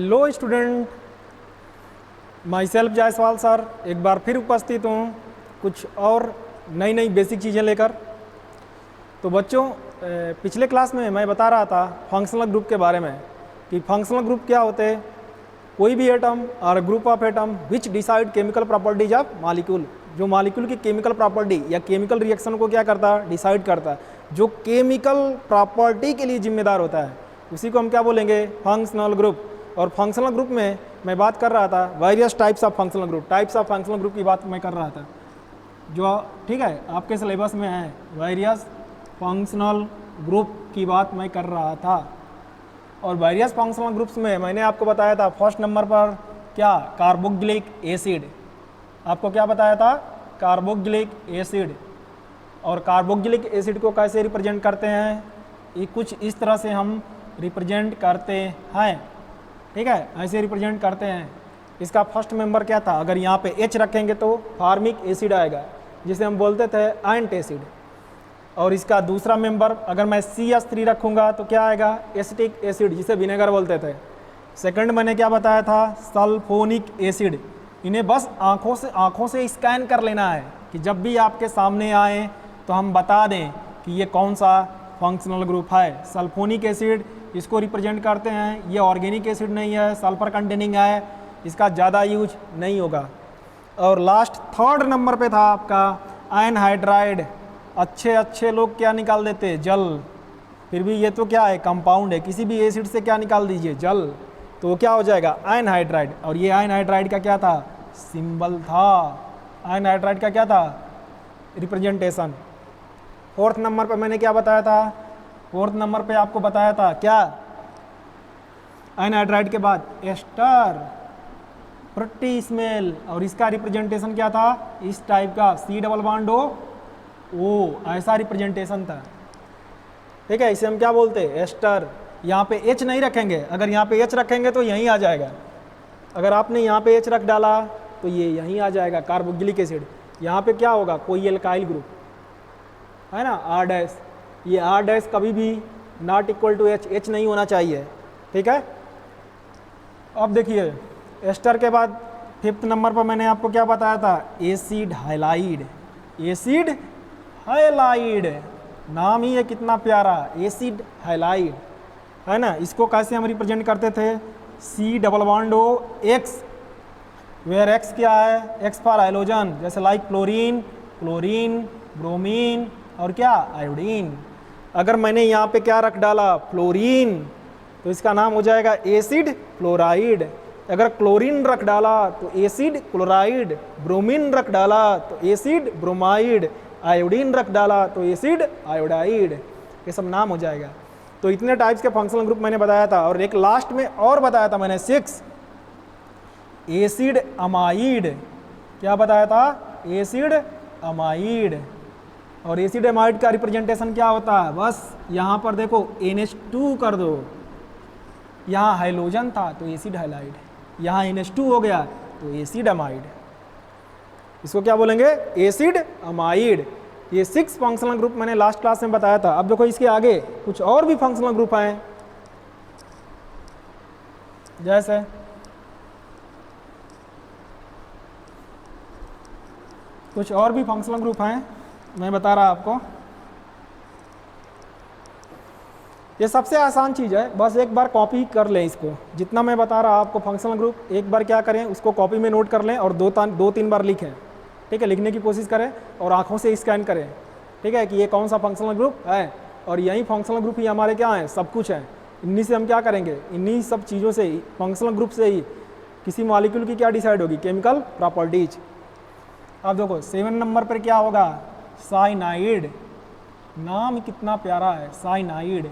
Hello student, my self Jaiswal sir एक बार फिर उपस्थित हूँ कुछ और नई नई बेसिक चीज़ें लेकर। तो बच्चों, पिछले क्लास में मैं बता रहा था फंक्शनल ग्रुप के बारे में कि फंक्शनल ग्रुप क्या होते हैं। कोई भी एटम और group of atom which decide chemical properties of molecule, जो मॉलिक्यूल की केमिकल प्रॉपर्टी या केमिकल रिएक्शन को क्या करता है, डिसाइड करता है, जो केमिकल प्रॉपर्टी के लिए जिम्मेदार होता है, उसी को हम क्या बोलेंगे, फंक्शनल ग्रुप। और फंक्शनल ग्रुप में मैं बात कर रहा था various types of functional group, types of functional group की बात मैं कर रहा था, जो ठीक है आपके सिलेबस में है, वेरियस फंक्शनल ग्रुप की बात मैं कर रहा था। और वेरियस फंक्शनल ग्रुप्स में मैंने आपको बताया था फर्स्ट नंबर पर क्या, कार्बोक्सिलिक एसिड। आपको क्या बताया था, कार्बोक्सिलिक एसिड। और कार्बोक्सिलिक एसिड को कैसे रिप्रेजेंट करते हैं, ये कुछ इस तरह से हम रिप्रेजेंट करते हैं, ठीक है, ऐसे रिप्रेजेंट करते हैं। इसका फर्स्ट मेंबर क्या था, अगर यहाँ पे H रखेंगे तो फार्मिक एसिड आएगा, जिसे हम बोलते थे एंटासिड। और इसका दूसरा मेंबर अगर मैं CH3 रखूँगा तो क्या आएगा, एसिटिक एसिड, जिसे विनेगर बोलते थे। सेकंड मैंने क्या बताया था, सल्फोनिक एसिड। इन्हें बस आँखों से स्कैन कर लेना है कि जब भी आपके सामने आए तो हम बता दें कि ये कौन सा फंक्शनल ग्रुप है। सल्फोनिक एसिड इसको रिप्रेजेंट करते हैं, ये ऑर्गेनिक एसिड नहीं है, सल्फर कंटेनिंग है, इसका ज़्यादा यूज नहीं होगा। और लास्ट थर्ड नंबर पे था आपका एनहाइड्राइड। अच्छे लोग क्या निकाल देते, जल। फिर भी ये तो क्या है, कंपाउंड है, किसी भी एसिड से क्या निकाल दीजिए, जल, तो वो क्या हो जाएगा, एनहाइड्राइड। और ये एनहाइड्राइड का क्या था, सिंबल था, एनहाइड्राइड का क्या था, रिप्रेजेंटेशन। फोर्थ नंबर पे मैंने क्या बताया था, फोर्थ नंबर पे आपको बताया था क्या, एनहाइड्राइड के बाद एस्टर, प्रिटी स्मेल। और इसका रिप्रेजेंटेशन क्या था, इस टाइप का, C डबल बॉन्ड O, ऐसा रिप्रेजेंटेशन था, ठीक है। इसे हम क्या बोलते हैं, एस्टर। यहाँ पे H नहीं रखेंगे, अगर यहाँ पे H रखेंगे तो यहीं आ जाएगा। अगर आपने यहाँ पे H रख डाला तो ये यहीं आ जाएगा, कार्बोक्सिलिक एसिड। यहाँ पे क्या होगा, कोई एल्काइल ग्रुप है ना, R-। ये R- कभी भी नॉट इक्वल टू H नहीं होना चाहिए, ठीक है। अब देखिए एस्टर के बाद फिफ्थ नंबर पर मैंने आपको क्या बताया था, एसिड हाइलाइड। एसिड हाइलाइड, नाम ही है कितना प्यारा, एसिड हाइलाइड, है ना। इसको कैसे हम रिप्रेजेंट करते थे, C double bond O X, where X क्या है, X फॉर हाइलोजन, जैसे लाइक क्लोरीन, ब्रोमीन और क्या, आयोडीन। अगर मैंने यहाँ पे क्या रख डाला, फ्लोरीन, तो इसका नाम हो जाएगा एसिड फ्लोराइड। अगर क्लोरीन रख डाला तो एसिड क्लोराइड, ब्रोमीन रख डाला तो एसिड ब्रोमाइड, आयोडीन रख डाला तो एसिड आयोडाइड, ये सब नाम हो जाएगा। तो इतने टाइप्स के फंक्शनल ग्रुप मैंने बताया था। और एक लास्ट में और बताया था मैंने 6, एसिड अमाइड। क्या बताया था, एसिड अमाइड। और एसिड अमाइड का रिप्रेजेंटेशन क्या होता है, बस यहाँ पर देखो NH2 कर दो, यहाँ हाइलोजन था तो एसिड हाइलाइड, यहाँ NH2 हो गया तो एसिड अमाइड, इसको क्या बोलेंगे, एसिड अमाइड। ये 6 फंक्शनल ग्रुप मैंने लास्ट क्लास में बताया था। अब देखो इसके आगे कुछ और भी फंक्शनल ग्रुप हैं, जैसे कुछ और भी फंक्शनल ग्रुप हैं, मैं बता रहा आपको। ये सबसे आसान चीज़ है, बस एक बार कॉपी कर लें इसको, जितना मैं बता रहा आपको फंक्शनल ग्रुप, एक बार क्या करें, उसको कॉपी में नोट कर लें और दो तीन बार लिखें, ठीक है, लिखने की कोशिश करें और आंखों से स्कैन करें, ठीक है, कि ये कौन सा फंक्शनल ग्रुप है। और यही फंक्शनल ग्रुप ही हमारे क्या हैं, सब कुछ है। इन्हीं से हम क्या करेंगे, इन्हीं सब चीज़ों से ही, फंक्शनल ग्रुप से ही किसी मॉलिक्यूल की क्या डिसाइड होगी, केमिकल प्रॉपर्टीज। अब देखो 7 नंबर पर क्या होगा, साइनाइड। नाम कितना प्यारा है, साइनाइड।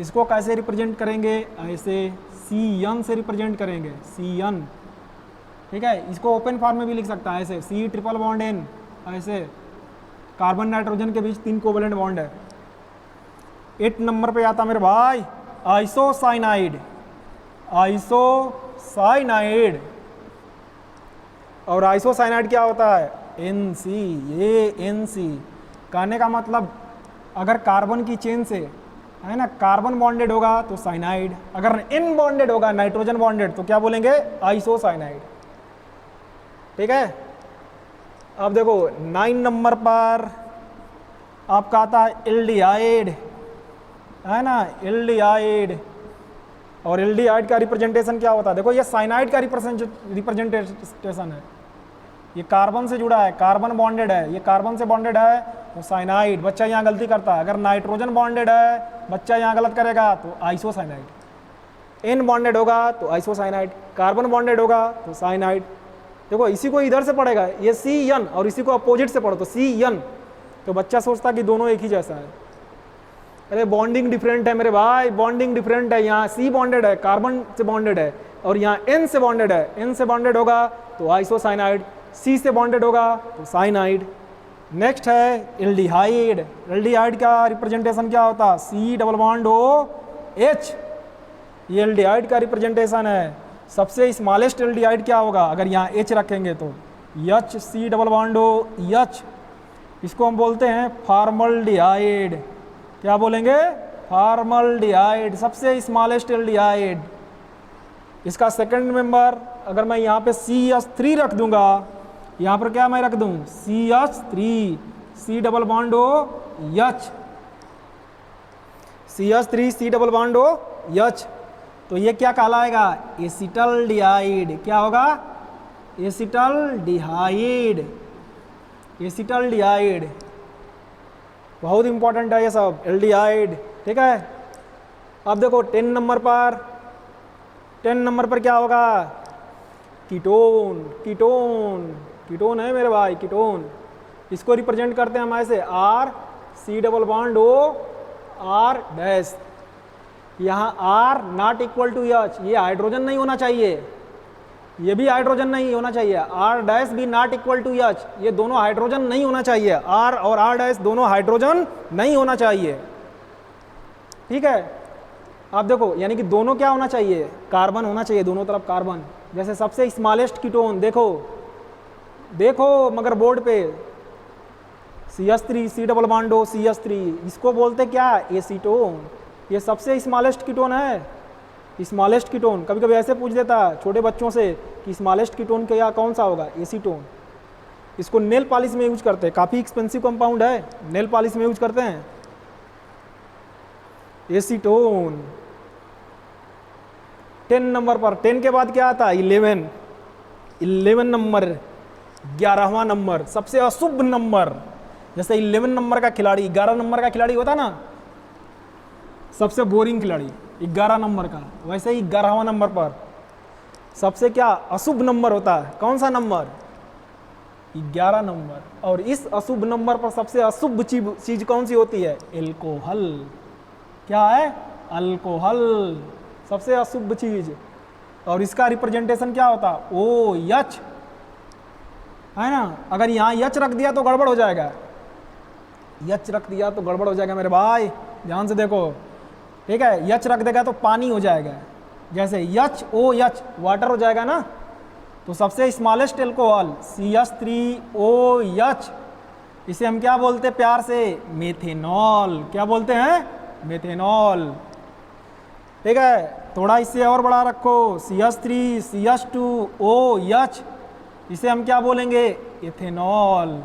इसको कैसे रिप्रेजेंट करेंगे, ऐसे CN से रिप्रेजेंट करेंगे, CN, ठीक है। इसको ओपन फॉर्म में भी लिख सकता है, ऐसे C ट्रिपल बॉन्ड N, ऐसे कार्बन नाइट्रोजन के बीच 3 कोवेलेंट बॉन्ड है। 8 नंबर पे आता मेरे भाई, आइसोसाइनाइड। आइसोसाइनाइड। और आइसोसाइनाइड क्या होता है, NC, ये NC। कहने का मतलब अगर कार्बन की चेन से है ना, कार्बन बॉन्डेड होगा तो साइनाइड, अगर इन बॉन्डेड होगा नाइट्रोजन बॉन्डेड तो क्या बोलेंगे, आइसोसाइनाइड। ठीक है। अब देखो 9 नंबर पर आपका आता है एल्डिहाइड, है ना, एल्डिहाइड। और एल्डिहाइड का रिप्रेजेंटेशन क्या होता है, देखो ये साइनाइड का रिप्रेजेंटेशन है, ये कार्बन से जुड़ा है, कार्बन बॉन्डेड है, ये कार्बन से बॉन्डेड है तो साइनाइड। बच्चा यहाँ गलती करता है, अगर नाइट्रोजन बॉन्डेड है बच्चा यहाँ गलत करेगा तो आइसोसाइनाइड। एन बॉन्डेड होगा तो आइसोसाइनाइड, कार्बन बॉन्डेड होगा तो साइनाइड। देखो इसी को इधर से पढ़ेगा, ये सी एन, और इसी को अपोजिट से पढ़ो तो सी एन, तो बच्चा सोचता कि दोनों एक ही जैसा है। अरे बॉन्डिंग डिफरेंट है मेरे भाई, बॉन्डिंग डिफरेंट है। यहाँ सी बॉन्डेड है, कार्बन से बॉन्डेड है, और यहाँ एन से बॉन्डेड है, एन से बॉन्डेड होगा तो आइसोसाइनाइड, सी से बॉन्डेड होगा तो साइनाइड। नेक्स्ट है एल्डिहाइड। एल्डिहाइड का रिप्रेजेंटेशन क्या होता है, C double bond O H, ये एल्डिहाइड का रिप्रेजेंटेशन है। सबसे स्मॉलेस्ट एल्डिहाइड क्या होगा, अगर यहाँ एच रखेंगे तो H, C double bond O H, इसको हम बोलते हैं फॉर्मल्डिहाइड। क्या बोलेंगे, फॉर्मल्डिहाइड, सबसे स्मॉलेस्ट एल्डिहाइड। इसका सेकंड मेंबर अगर मैं यहाँ पे CH3 रख दूंगा, यहाँ पर क्या मैं रख दूं, CH3, C double bond O H, CH3 C double bond O H, तो ये क्या कहलाएगा, एसिटल्डिहाइड। क्या होगा, एसिटल्डिहाइड, एसिटल्डिहाइड। बहुत इंपॉर्टेंट है ये सब, एल्डिहाइड। ठीक है। अब देखो 10 नंबर पर, 10 नंबर पर क्या होगा, कीटोन। कीटोन, कीटोन है मेरे भाई, कीटोन। इसको रिप्रेजेंट करते हैं हम ऐसे, R, C double bond O R dash. यहाँ R not equal to H, ये हाइड्रोजन नहीं होना चाहिए, ये भी हाइड्रोजन नहीं होना चाहिए, आर डैश भी नॉट इक्वल टू एच, ये दोनों हाइड्रोजन नहीं होना चाहिए, आर और आर डैश दोनों हाइड्रोजन नहीं होना चाहिए। ठीक है। आप देखो यानी कि दोनों क्या होना चाहिए, कार्बन होना चाहिए, दोनों तरफ कार्बन। जैसे सबसे स्मॉलेस्ट कीटोन देखो, देखो मगर बोर्ड पे CH3 सी डबल बॉन्ड ओ CH3, इसको बोलते क्या, एसीटोन। ये सबसे स्मॉलेस्ट कीटोन है, स्मॉलेस्ट कीटोन। कभी कभी ऐसे पूछ देता छोटे बच्चों से कि स्मॉलेस्ट कीटोन क्या कौन सा होगा, एसीटोन। इसको नेल पॉलिश में यूज करते हैं, काफ़ी एक्सपेंसिव कंपाउंड है, नेल पॉलिश में यूज करते हैं एसीटोन। 10 नंबर पर, 10 के बाद क्या आता है, 11। 11 नंबर, 11वां नंबर, सबसे अशुभ नंबर। जैसे 11 नंबर का खिलाड़ी 11 नंबर का खिलाड़ी होता ना, सबसे बोरिंग खिलाड़ी 11 नंबर का, वैसे ही 11वां नंबर पर सबसे क्या अशुभ नंबर होता है, कौन सा नंबर, 11 नंबर। और इस अशुभ नंबर पर सबसे अशुभ चीज कौन सी होती है, एल्कोहल। क्या है, अल्कोहल, सबसे अशुभ चीज। और इसका रिप्रेजेंटेशन क्या होता, ओ एच, है ना। अगर यहाँ एच रख दिया तो गड़बड़ हो जाएगा, एच रख दिया तो गड़बड़ हो जाएगा मेरे भाई, ध्यान से देखो। ठीक है। एच रख देगा तो पानी हो जाएगा, जैसे HOH वाटर हो जाएगा ना। तो सबसे स्मॉलेस्ट एल्कोहल CH3OH, इसे हम क्या बोलते हैं प्यार से, मेथेनॉल। क्या बोलते हैं, मेथेनॉल। ठीक है। थोड़ा इससे और बड़ा रखो, CH3 CH2OH, इसे हम क्या बोलेंगे, एथेनॉल।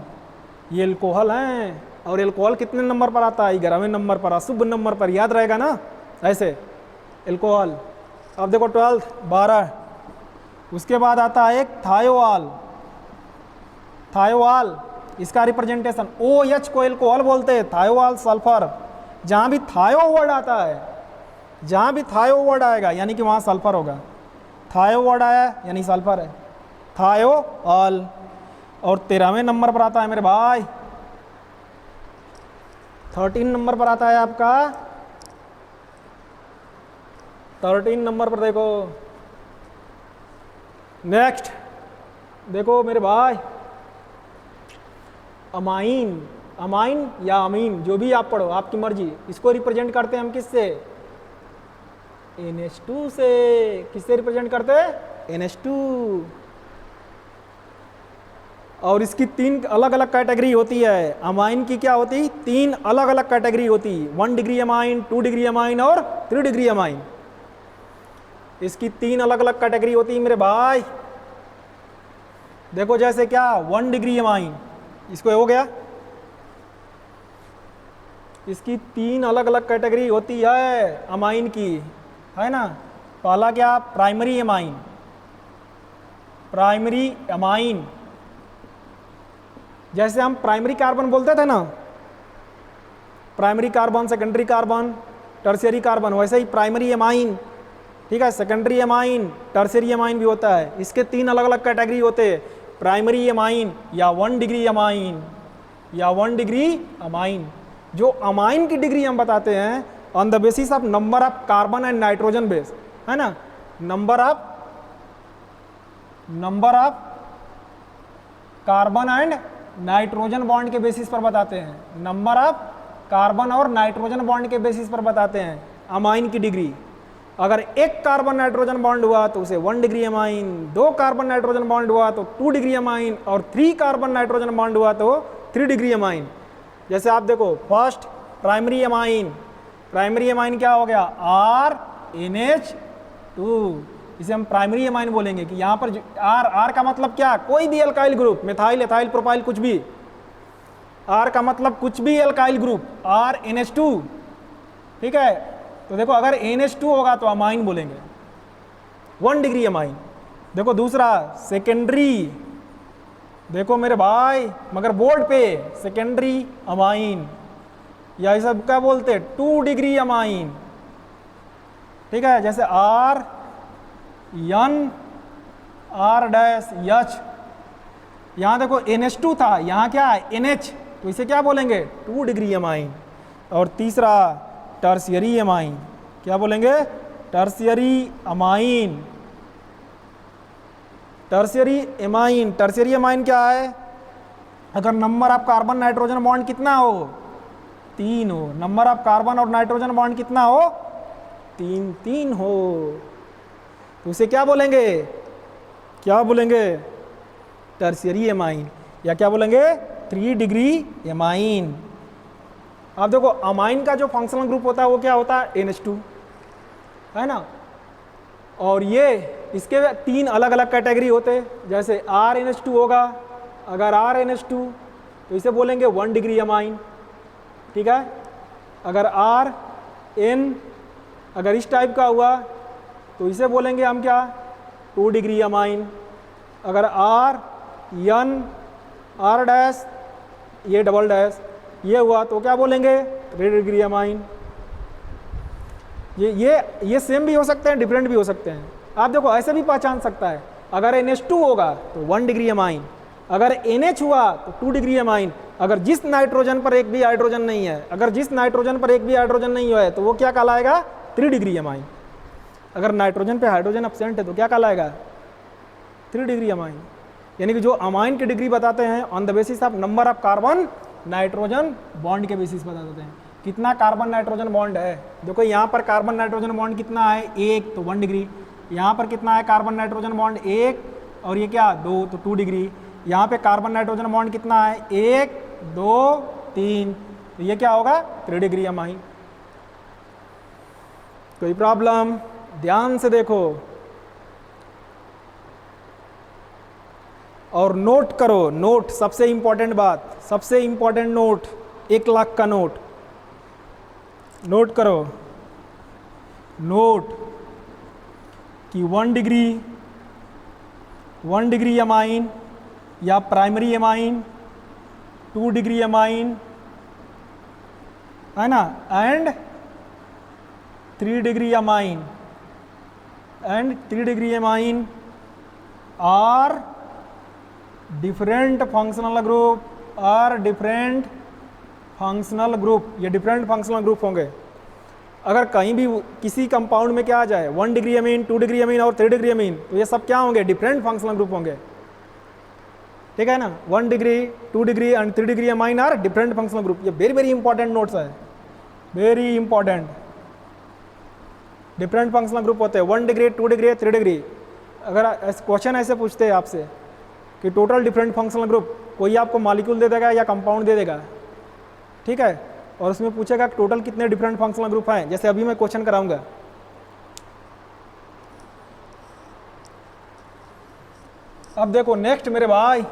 ये एल्कोहल हैं। और एल्कोहल कितने नंबर पर आता है, 11वें नंबर पर, अशुभ नंबर पर, याद रहेगा ना ऐसे एल्कोहल। अब देखो 12, 12। उसके बाद आता है एक थायोल। थायोल, इसका रिप्रेजेंटेशन OH को एल्कोहल बोलते हैं, थायोल सल्फर। जहाँ भी थायो वर्ड आता है, जहाँ भी थायो वर्ड आएगा यानी कि वहाँ सल्फर होगा। थायो वर्ड आया यानी सल्फर है, थायोल। और 13वें नंबर पर आता है मेरे भाई, 13 नंबर पर आता है आपका, 13 नंबर पर देखो। नेक्स्ट देखो मेरे भाई, अमाइन। अमाइन या अमीन, जो भी आप पढ़ो, आपकी मर्जी। इसको रिप्रेजेंट करते हैं हम किससे, NH2 से। किससे रिप्रेजेंट करते हैं, NH2। और इसकी 3 अलग अलग कैटेगरी होती है। अमाइन की क्या होती? 3 अलग अलग कैटेगरी होती, 1 डिग्री अमाइन, 2 डिग्री अमाइन और 3 डिग्री अमाइन। इसकी 3 अलग अलग कैटेगरी होती है मेरे भाई। देखो जैसे क्या 1 डिग्री अमाइन, इसको हो गया, इसकी 3 अलग अलग कैटेगरी होती है अमाइन की, है ना। पहला क्या? Primary amine. प्राइमरी अमाइन, जैसे हम प्राइमरी कार्बन बोलते थे ना, primary carbon, secondary carbon, tertiary carbon, वैसे ही प्राइमरी अमाइन, ठीक है, सेकेंडरी अमाइन, टर्शियरी अमाइन भी होता है। इसके 3 अलग अलग कैटेगरी होते हैं, प्राइमरी अमाइन या 1 डिग्री अमाइन या 1 डिग्री अमाइन। जो अमाइन की डिग्री हम बताते हैं on the basis of number of carbon and nitrogen base, है ना, number of carbon and nitrogen bond के बेसिस पर बताते हैं। नंबर ऑफ कार्बन और नाइट्रोजन बॉन्ड के बेसिस पर बताते हैं अमाइन की डिग्री। अगर 1 कार्बन नाइट्रोजन बॉन्ड हुआ तो उसे 1 degree amine, 2 carbon nitrogen bond हुआ तो 2 डिग्री अमाइन और 3 कार्बन नाइट्रोजन बॉन्ड हुआ तो 3 डिग्री अमाइन। जैसे आप देखो first primary amine, primary amine क्या हो गया? RNH2, इसे हम प्राइमरी अमाइन बोलेंगे कि यहाँ पर R का मतलब क्या? कोई भी alkyl group, methyl, ethyl, propyl, कुछ भी। R का मतलब कुछ भी एल्काइल ग्रुप, RNH2, ठीक है। तो देखो अगर NH2 होगा तो अमाइन बोलेंगे, 1 डिग्री अमाइन। देखो दूसरा सेकेंडरी, देखो मेरे भाई मगर बोर्ड पे सेकेंडरी अमाइन, या ये सब क्या बोलते? 2 डिग्री अमाइन, ठीक है। जैसे R-N-R-H, यहाँ देखो NH2 था, यहाँ क्या है? NH, तो इसे क्या बोलेंगे? 2 डिग्री अमाइन। और तीसरा टर्शियरी अमाइन, क्या बोलेंगे? Tertiary amine. Tertiary amine, tertiary amine क्या है? अगर number of carbon nitrogen bond कितना हो? 3 हो। नंबर ऑफ कार्बन और नाइट्रोजन बॉन्ड कितना हो? 3 हो, तो उसे क्या बोलेंगे? क्या बोलेंगे? टर्शियरी अमाइन, या क्या बोलेंगे? 3 डिग्री अमाइन। अब देखो अमाइन का जो फंक्शनल ग्रुप होता है वो क्या होता है? NH2, है ना। और ये इसके 3 अलग अलग कैटेगरी होते हैं। जैसे RNH2 होगा, अगर RNH2 तो इसे बोलेंगे 1 डिग्री अमाइन, ठीक है। अगर RN अगर इस टाइप का हुआ तो इसे बोलेंगे हम क्या? 2 डिग्री अमाइन। अगर RN R डैश, ये डबल डैश, ये हुआ तो क्या बोलेंगे? 3 डिग्री अमाइन। ये सेम भी हो सकते हैं, डिफरेंट भी हो सकते हैं। आप देखो ऐसे भी पहचान सकता है, अगर NH2 होगा तो 1 डिग्री अमाइन, अगर NH हुआ तो 2 डिग्री अमाइन। अगर जिस नाइट्रोजन पर एक भी हाइड्रोजन नहीं है, अगर जिस नाइट्रोजन पर एक भी हाइड्रोजन नहीं है तो वो क्या कहलाएगा? 3 डिग्री अमाइन। अगर नाइट्रोजन पे हाइड्रोजन एब्सेंट है तो क्या कहलाएगा? 3 डिग्री अमाइन। यानी कि जो अमाइन की डिग्री बताते हैं on the basis of number of carbon nitrogen bond के बेसिस बता देते हैं। कितना कार्बन नाइट्रोजन बॉन्ड है? देखो यहाँ पर कार्बन नाइट्रोजन बॉन्ड कितना है? 1, तो 1 डिग्री। यहाँ पर कितना है कार्बन नाइट्रोजन बॉन्ड? 1, और ये क्या? 2, तो 2 डिग्री। यहाँ पे कार्बन नाइट्रोजन बॉन्ड कितना है? 1, 2, 3, तो ये क्या होगा? 3 डिग्री अमाइन। कोई प्रॉब्लम? ध्यान से देखो और नोट करो। नोट सबसे इंपॉर्टेंट बात, सबसे इंपॉर्टेंट नोट, 1 लाख का नोट। नोट करो, नोट कि 1 डिग्री अमाइन या प्राइमरी अमाइन, 2 डिग्री अमाइन, है ना, and 3 degree amine, and 3 degree amine are different functional group, are different functional group. ये डिफरेंट फंक्शनल ग्रुप होंगे। अगर कहीं भी किसी कंपाउंड में क्या आ जाए 1 डिग्री अमीन, 2 डिग्री अमीन और 3 डिग्री अमीन, तो ये सब क्या होंगे? डिफरेंट फंक्शनल ग्रुप होंगे, ठीक है ना। 1 degree, 2 degree and 3 degree amine are different functional group. ये वेरी वेरी इंपॉर्टेंट नोट्स है, very important. Different functional group होते हैं 1 डिग्री, 2 डिग्री, 3 डिग्री। अगर क्वेश्चन ऐसे पूछते हैं आपसे कि टोटल डिफरेंट फंक्शनल ग्रुप, कोई आपको मॉलिक्यूल दे देगा या कंपाउंड दे देगा, ठीक है, और उसमें पूछेगा कि टोटल कितने डिफरेंट फंक्शनल ग्रुप हैं, जैसे अभी मैं क्वेश्चन कराऊंगा। अब देखो नेक्स्ट मेरे भाई,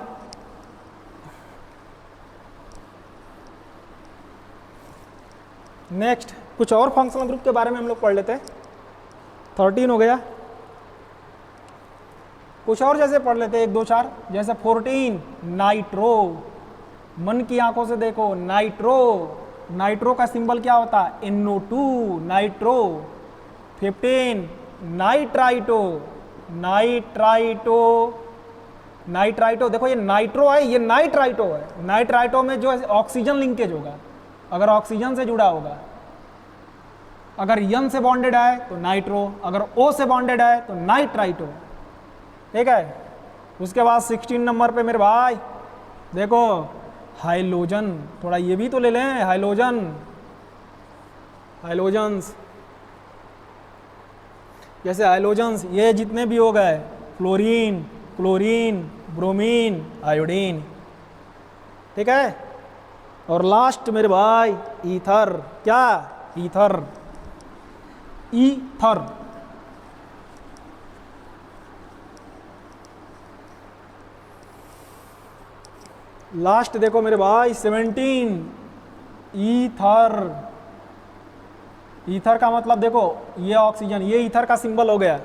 नेक्स्ट कुछ और फंक्शनल ग्रुप के बारे में हम लोग पढ़ लेते हैं। 13 हो गया, कुछ और जैसे पढ़ लेते हैं 1 2 4, जैसे 14 नाइट्रो, मन की आंखों से देखो नाइट्रो, नाइट्रो का सिंबल क्या होता है NO2 nitro. 15 nitrito, nitrito, nitrito, देखो ये नाइट्रो है, ये नाइट्राइटो है। नाइट्राइटो में जो है ऑक्सीजन लिंकेज होगा, अगर ऑक्सीजन से जुड़ा होगा, अगर यन से बॉन्डेड है तो नाइट्रो, अगर ओ से बॉन्डेड है तो नाइट्राइटो, ठीक है। उसके बाद 16 नंबर पे मेरे भाई देखो हाइलोजन, थोड़ा ये भी तो ले लें, हाइलोजन, हाइलोजन्स, जैसे हाइलोजन्स ये जितने भी हो गए, फ्लोरीन, क्लोरीन, ब्रोमीन, आयोडीन, ठीक है। और लास्ट मेरे भाई ईथर, क्या ईथर, ईथर, लास्ट देखो मेरे भाई 17 ईथर। ईथर का मतलब देखो ये ऑक्सीजन, ये ईथर का सिंबल हो गया।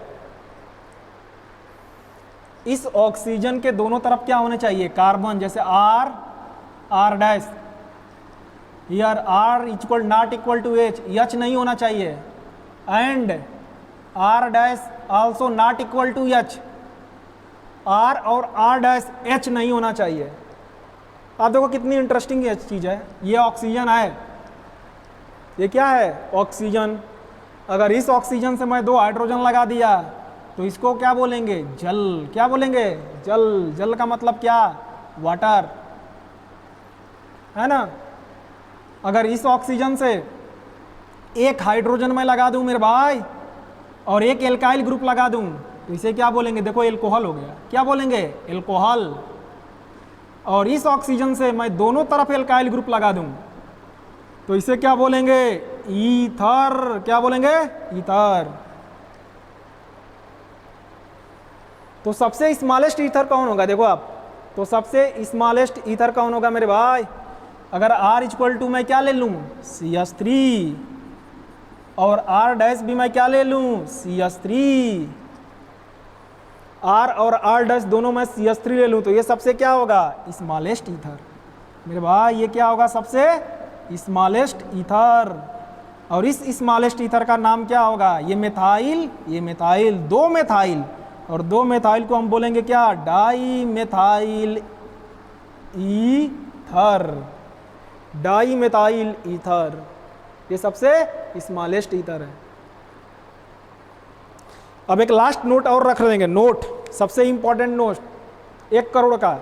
इस ऑक्सीजन के दोनों तरफ क्या होने चाहिए, कार्बन, जैसे R, R dash, here R equal not equal to H, H नहीं होना चाहिए, and R dash also not equal to H, R और आर डैश एच नहीं होना चाहिए। आप देखो कितनी इंटरेस्टिंग ये चीज़ है, ये ऑक्सीजन है, ये क्या है ऑक्सीजन। अगर इस ऑक्सीजन से मैं 2 हाइड्रोजन लगा दिया तो इसको क्या बोलेंगे, जल, क्या बोलेंगे, जल। जल का मतलब क्या, वाटर, है ना। अगर इस ऑक्सीजन से 1 हाइड्रोजन मैं लगा दूं मेरे भाई और 1 एल्काइल ग्रुप लगा दूं तो इसे क्या बोलेंगे, देखो एल्कोहल हो गया, क्या बोलेंगे, एल्कोहल। और इस ऑक्सीजन से मैं दोनों तरफ एल्काइल ग्रुप लगा दूं तो इसे क्या बोलेंगे, ईथर, क्या बोलेंगे, ईथर। तो सबसे स्मॉलेस्ट ईथर कौन होगा, देखो आप, तो सबसे स्मॉलेस्ट ईथर कौन होगा मेरे भाई, अगर R इक्वल टू मैं क्या ले लूँ, CH3, और R डैश भी मैं क्या ले लूँ, CH3, R और R डैश दोनों मैं CH3 ले लूँ तो ये सबसे क्या होगा, स्मॉलेस्ट ईथर। मेरे भाई ये क्या होगा, सबसे स्मॉलेस्ट ईथर। और इस स्मॉलेस्ट ईथर का नाम क्या होगा, ये मेथाइल, ये मेथाइल, 2 मेथाइल, और 2 मेथाइल को हम बोलेंगे क्या, dimethyl ether, dimethyl ether. ये सबसे स्मॉलेस्ट ईथर है। अब एक लास्ट नोट और रख देंगे, नोट, सबसे इंपॉर्टेंट नोट, 1 करोड़ का।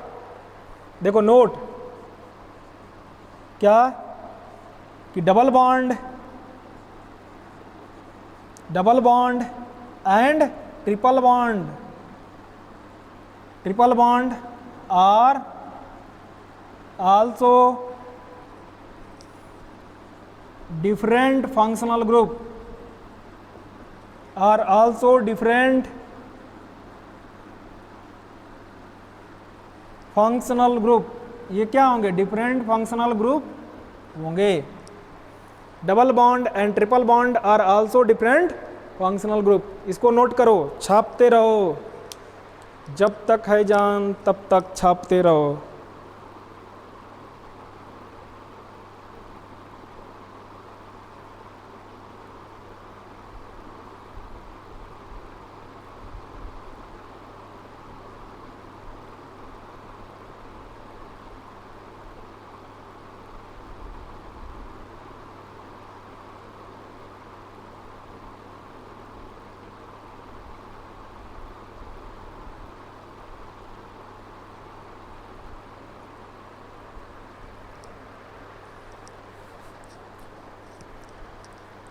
देखो नोट क्या, कि double bond and triple bond are also different functional group, are also different functional group। ये क्या होंगे, डिफरेंट फंक्शनल ग्रुप होंगे। Double bond and triple bond are also different functional group. इसको note करो, छापते रहो, जब तक है जान तब तक छापते रहो।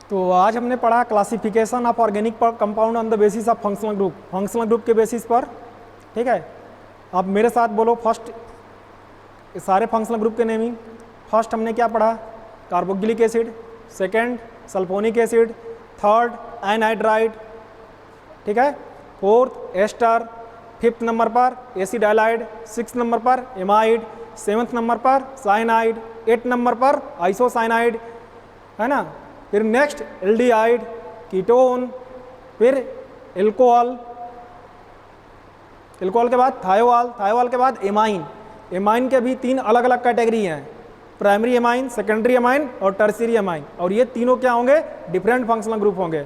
तो आज हमने पढ़ा classification of organic compound on the basis of functional group, functional group के बेसिस पर, ठीक है। आप मेरे साथ बोलो फर्स्ट सारे फंक्शनल ग्रुप के नेमिंग। फर्स्ट हमने क्या पढ़ा, carboxylic acid, second sulphonic acid, third anhydride, ठीक है, फोर्थ एस्टर, फिफ्थ नंबर पर एसिड हाइलाइड, सिक्स नंबर पर एमाइड, सेवन्थ नंबर पर साइनाइड, एट नंबर पर आइसोसाइनाइड, है ना। फिर नेक्स्ट एल्डिहाइड, कीटोन, फिर एल्कोहल, एल्कोहल के बाद थायोल, थायोल के बाद एमाइन। एमाइन के भी तीन अलग अलग कैटेगरी हैं, प्राइमरी एमाइन, सेकेंडरी एमाइन और टर्शियरी एमाइन, और ये तीनों क्या होंगे, डिफरेंट फंक्शनल ग्रुप होंगे।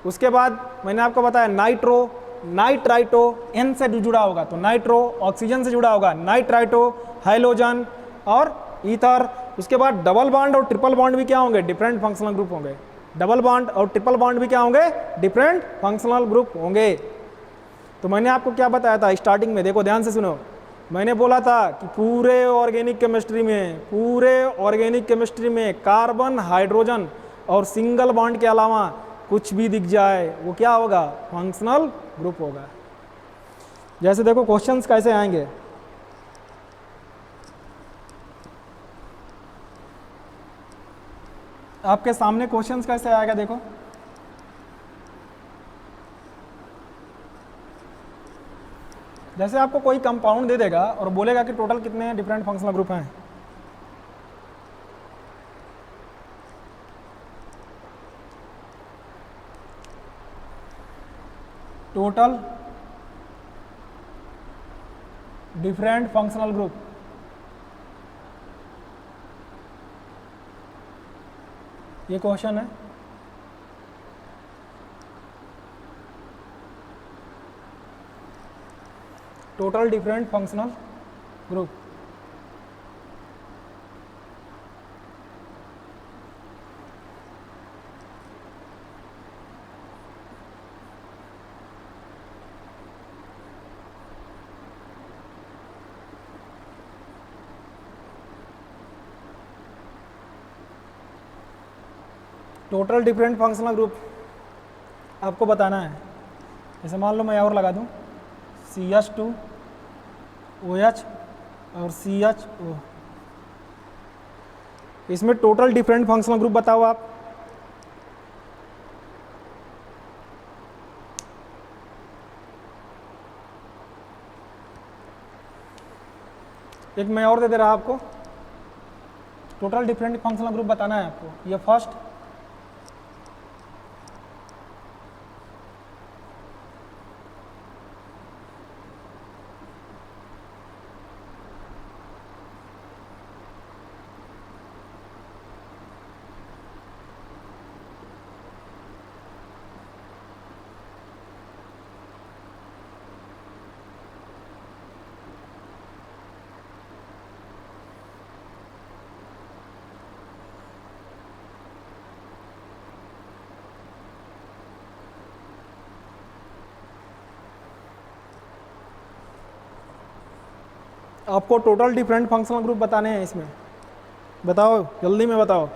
उसके बाद मैंने आपको बताया नाइट्रो, नाइट्राइटो, एन से जुड़ा होगा तो नाइट्रो, ऑक्सीजन से जुड़ा होगा नाइट्राइटो, हाइलोजन और ईथर। उसके बाद डबल बॉन्ड और ट्रिपल बॉन्ड भी क्या होंगे, डिफरेंट फंक्शनल ग्रुप होंगे। डबल बॉन्ड और ट्रिपल बॉन्ड भी क्या होंगे, डिफरेंट फंक्शनल ग्रुप होंगे। तो मैंने आपको क्या बताया था स्टार्टिंग में, देखो ध्यान से सुनो, मैंने बोला था कि पूरे ऑर्गेनिक केमिस्ट्री में कार्बन, हाइड्रोजन और सिंगल बॉन्ड के अलावा कुछ भी दिख जाए वो क्या होगा, फंक्शनल ग्रुप होगा। जैसे देखो क्वेश्चंस कैसे आएंगे, आपके सामने क्वेश्चंस कैसे आएगा, देखो जैसे आपको कोई कंपाउंड दे देगा और बोलेगा कि टोटल कितने डिफरेंट फंक्शनल ग्रुप हैं। टोटल डिफरेंट फंक्शनल ग्रुप, ये क्वेश्चन है। Total different functional group, total different functional group आपको बताना है। जैसे मान लो मैं और लगा दूं CH2OH और CHO, इसमें टोटल डिफरेंट फंक्शनल ग्रुप बताओ आप। एक मैं और दे दे रहा आपको, टोटल डिफरेंट फंक्शनल ग्रुप बताना है आपको। ये फर्स्ट, आपको टोटल डिफरेंट फंक्शनल ग्रुप बताने हैं इसमें, बताओ जल्दी में बताओ।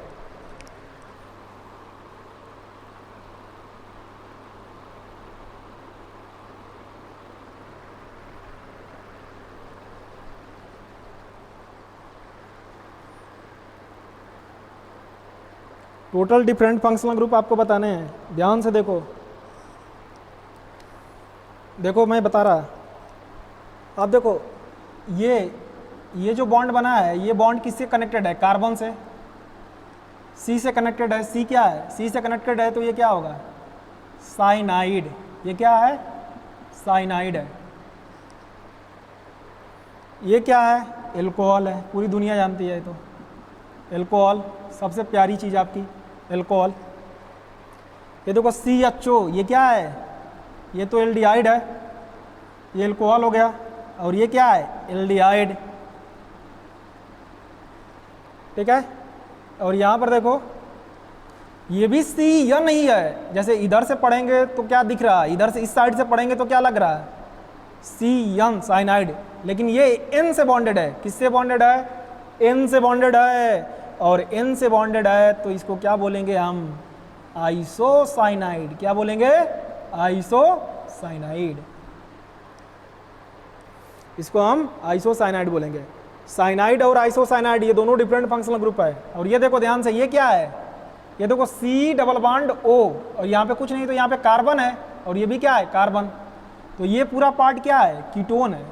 टोटल डिफरेंट फंक्शनल ग्रुप आपको बताने हैं, ध्यान से देखो। देखो मैं बता रहा, आप देखो ये जो बॉन्ड बना है, ये बॉन्ड किससे कनेक्टेड है, कार्बन से, सी से कनेक्टेड है। सी क्या है, सी से कनेक्टेड है तो ये क्या होगा, साइनाइड। ये क्या है, साइनाइड है। ये क्या है, एल्कोहल है, पूरी दुनिया जानती है। तो एल्कोहल सबसे प्यारी चीज़ आपकी, एल्कोहल। ये देखो CHO, ये क्या है, ये तो एल्डिहाइड है, ये एल्कोहल हो गया। और ये क्या है, एल्डिहाइड, ठीक है। और यहाँ पर देखो ये भी C या नहीं है, जैसे इधर से पढ़ेंगे तो क्या दिख रहा है, इधर से इस साइड से पढ़ेंगे तो क्या लग रहा है, C साइनाइड, लेकिन ये N से बॉन्डेड है। किससे बॉन्डेड है, N से बॉन्डेड है। और N से बॉन्डेड है तो इसको क्या बोलेंगे हम, आइसोसाइनाइड। क्या बोलेंगे, आइसोसाइनाइड। इसको हम आइसोसाइनाइड बोलेंगे। साइनाइड और आइसोसाइनाइड ये दोनों डिफरेंट फंक्शनल ग्रुप है। और ये देखो ध्यान से, ये क्या है, ये देखो C डबल बॉन्ड O, और यहाँ पे कुछ नहीं तो यहाँ पे कार्बन है, और ये भी क्या है, कार्बन। तो ये पूरा पार्ट क्या है, कीटोन है।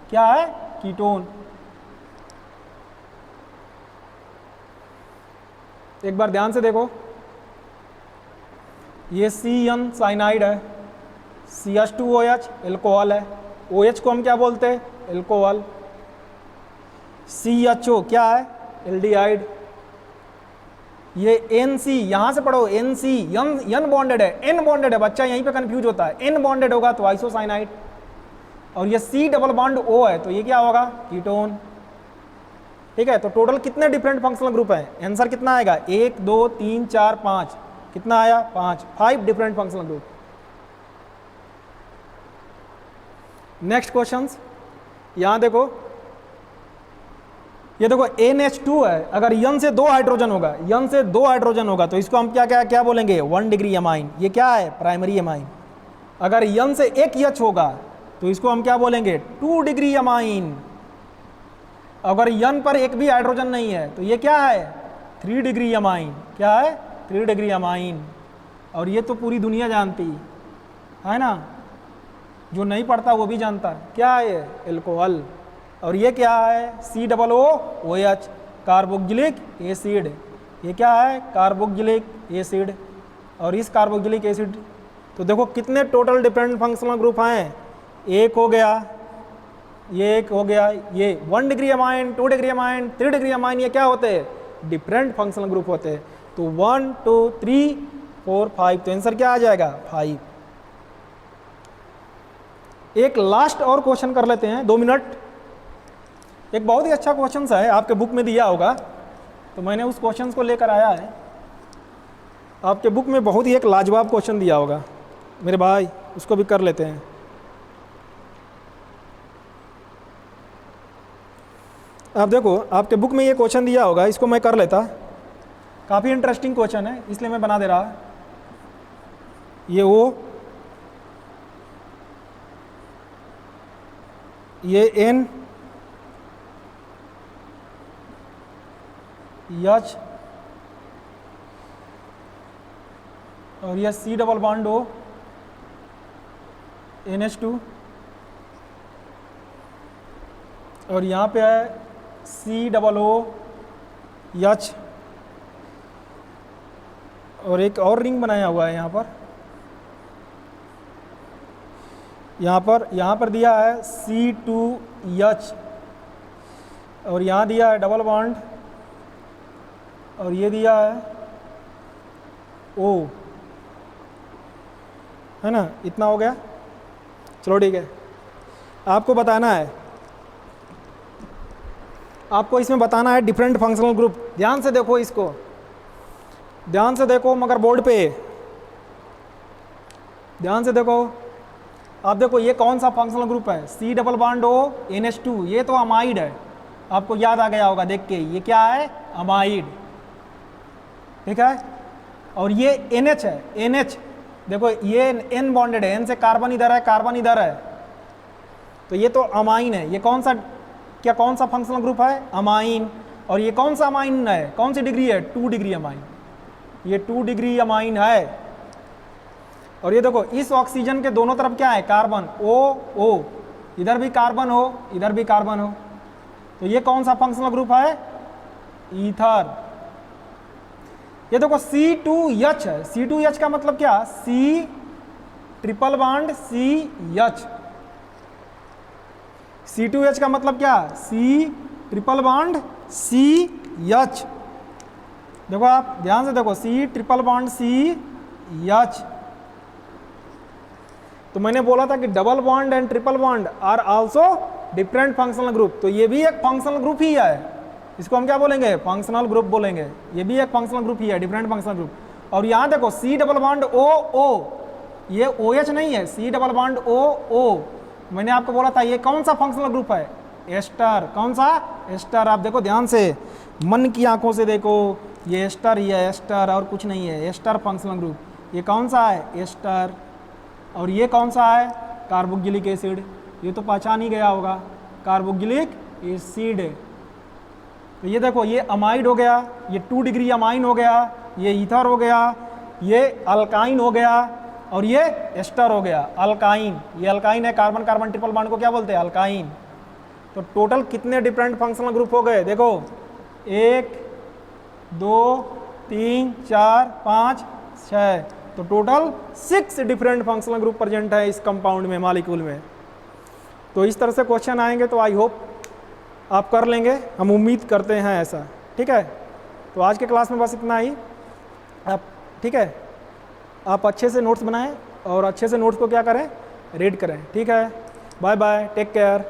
क्या है, कीटोन। एक बार ध्यान से देखो, ये CN साइनाइड है, CH2OH एल्कोहल है, OH को हम क्या बोलते हैं, एल्कोहल। CHO क्या है, एल्डिहाइड। ये NC, यहां से पढ़ो, NC N बॉन्डेड है, N बॉन्डेड है, बच्चा यहीं पे कंफ्यूज होता है, N बॉन्डेड होगा तो आइसोसाइनाइड। और ये C डबल बॉन्ड O है तो ये क्या होगा, कीटोन। ठीक है, तो टोटल कितने डिफरेंट फंक्शनल ग्रुप हैं, आंसर कितना आएगा, 1 2 3 4 5, कितना आया, 5 different functional group. Next questions, यहां देखो, ये देखो NH2 है, अगर N से 2 हाइड्रोजन होगा, N से 2 हाइड्रोजन होगा तो इसको हम क्या क्या क्या बोलेंगे, 1 डिग्री अमाइन। ये क्या है, प्राइमरी अमाइन। अगर N से 1 H होगा तो इसको हम क्या बोलेंगे, 2 डिग्री अमाइन। अगर N पर एक भी हाइड्रोजन नहीं है तो ये क्या है, 3 डिग्री अमाइन। क्या है, 3 डिग्री अमाइन। और ये तो पूरी दुनिया जानती है ना, जो नहीं पढ़ता वो भी जानता है। क्या है ये, एल्कोहल। और ये क्या है, COOH कार्बोक्जिलिक एसिड। ये क्या है, कार्बोक्जिलिक एसिड। और इस कार्बोक्जिलिक एसिड, तो देखो कितने टोटल डिफरेंट फंक्शनल ग्रुप हैं, एक हो गया, ये एक हो गया, ये 1 degree amine, 2 degree amine, 3 degree amine, ये क्या होते हैं, डिफरेंट फंक्शनल ग्रुप होते हैं। तो 1 2 3 4 5, तो आंसर क्या आ जाएगा, 5। एक लास्ट और क्वेश्चन कर लेते हैं, 2 मिनट। एक बहुत ही अच्छा क्वेश्चन है, आपके बुक में दिया होगा, तो मैंने उस क्वेश्चन को लेकर आया है। आपके बुक में बहुत ही एक लाजवाब क्वेश्चन दिया होगा मेरे भाई, उसको भी कर लेते हैं। आप देखो, आपके बुक में ये क्वेश्चन दिया होगा, इसको मैं कर लेता। काफ़ी इंटरेस्टिंग क्वेश्चन है इसलिए मैं बना दे रहा। ये O, ये N H, और यह C double bond O, NH2, और यहाँ पे है COOH, और एक और रिंग बनाया हुआ है यहाँ पर दिया है C2H, और यहाँ दिया है डबल बॉन्ड, और ये दिया है O, है ना, इतना हो गया। चलो ठीक है, आपको बताना है, आपको इसमें बताना है डिफरेंट फंक्शनल ग्रुप। ध्यान से देखो, इसको ध्यान से देखो, मगर बोर्ड पे ध्यान से देखो। आप देखो ये कौन सा फंक्शनल ग्रुप है, C double bond O NH2, ये तो अमाइड है, आपको याद आ गया होगा देख के, ये क्या है, अमाइड। ठीक है, और ये NH है, NH देखो ये N बॉन्डेड है, N से कार्बन इधर है, कार्बन इधर है, तो ये तो अमाइन है। ये कौन सा, क्या कौन सा फंक्शनल ग्रुप है, अमाइन। और ये कौन सा अमाइन है, कौन सी डिग्री है, 2 डिग्री अमाइन। ये 2 डिग्री अमाइन है। और ये देखो इस ऑक्सीजन के दोनों तरफ क्या है, कार्बन, O, इधर भी कार्बन हो, इधर भी कार्बन हो, तो ये कौन सा फंक्शनल ग्रुप है, ईथर। ये देखो C2H है, C2H का मतलब क्या, C triple bond CH। C2H का मतलब क्या, C ट्रिपल बॉन्ड CH। देखो आप ध्यान से देखो, C ट्रिपल बॉन्ड CH। तो मैंने बोला था कि double bond and triple bond are also different functional group, तो ये भी एक फंक्शनल ग्रुप ही है, इसको हम क्या बोलेंगे, फंक्शनल ग्रुप बोलेंगे। ये भी एक फंक्शनल ग्रुप ही है, डिफरेंट फंक्शनल ग्रुप। और यहाँ देखो C डबल बॉन्ड O, ये OH नहीं है, C डबल बॉन्ड O। मैंने आपको बोला था ये कौन सा फंक्शनल ग्रुप है, एस्टर। कौन सा, एस्टर। आप देखो ध्यान से, मन की आंखों से देखो, ये एस्टर ही है, एस्टर और कुछ नहीं है, एस्टर फंक्शनल ग्रुप। ये कौन सा है, एस्टर। और ये कौन सा है, कार्बोक्जिलिक एसिड। ये तो पहचान ही गया होगा, कार्बोक्सिलिक एसिड। तो ये देखो, ये अमाइड हो गया, ये 2 डिग्री अमाइन हो गया, ये ईथर हो गया, ये अल्काइन हो गया, और ये एस्टर हो गया, अल्काइन। ये अल्काइन है, कार्बन कार्बन ट्रिपल बॉन्ड को क्या बोलते हैं, अल्काइन। तो टोटल कितने डिफरेंट फंक्शनल ग्रुप हो गए, देखो 1 2 3 4 5 6, तो total 6 different functional group present है इस कंपाउंड में, मॉलिक्यूल में। तो इस तरह से क्वेश्चन आएंगे तो आई होप आप कर लेंगे, हम उम्मीद करते हैं ऐसा। ठीक है, तो आज के क्लास में बस इतना ही। आप ठीक है, आप अच्छे से नोट्स बनाएं और अच्छे से नोट्स को क्या करें, रीड करें। ठीक है, बाय बाय, टेक केयर।